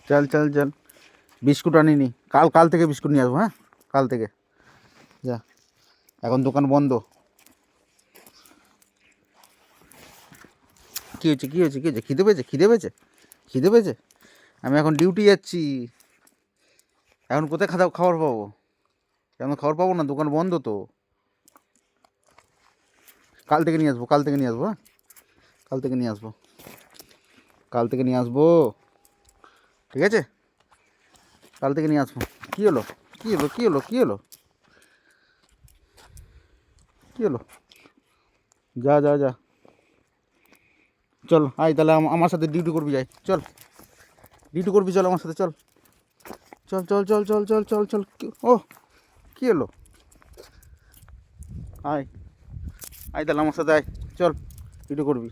চল চল চল, বিস্কুট আনিনি, কাল থেকে বিস্কুট নিয়ে আসবো। হ্যাঁ, কাল থেকে যা, এখন দোকান বন্ধ। কী হয়েছে, কী হয়েছে, কী হয়েছে? খিদে পেয়েছে, খিদে পেয়েছে, খিদে পেয়েছে? আমি এখন ডিউটি যাচ্ছি, এখন কোথায় খাবার পাবো? এখন খাবার পাবো না, দোকান বন্ধ তো। কাল থেকে নিয়ে আসবো, কাল থেকে নিয়ে আসবো। হ্যাঁ, কাল থেকে নিয়ে আসবো, কাল থেকে নিয়ে আসবো, ঠিক আছে? কাল থেকে নিয়ে আসবো। কী হলো, কী হলো, কী হলো, কী হলো, কী হলো? যা যা যা, চল আয় তাহলে, আমার সাথে ডিউটি করবি, যাই চল, ডিউটি করবি, চল আমার সাথে, চল চল চল চল চল চল চল চল। ও, কী হলো? আয়, আয় তাহলে আমার সাথে আয়, চল ডিউটি করবি।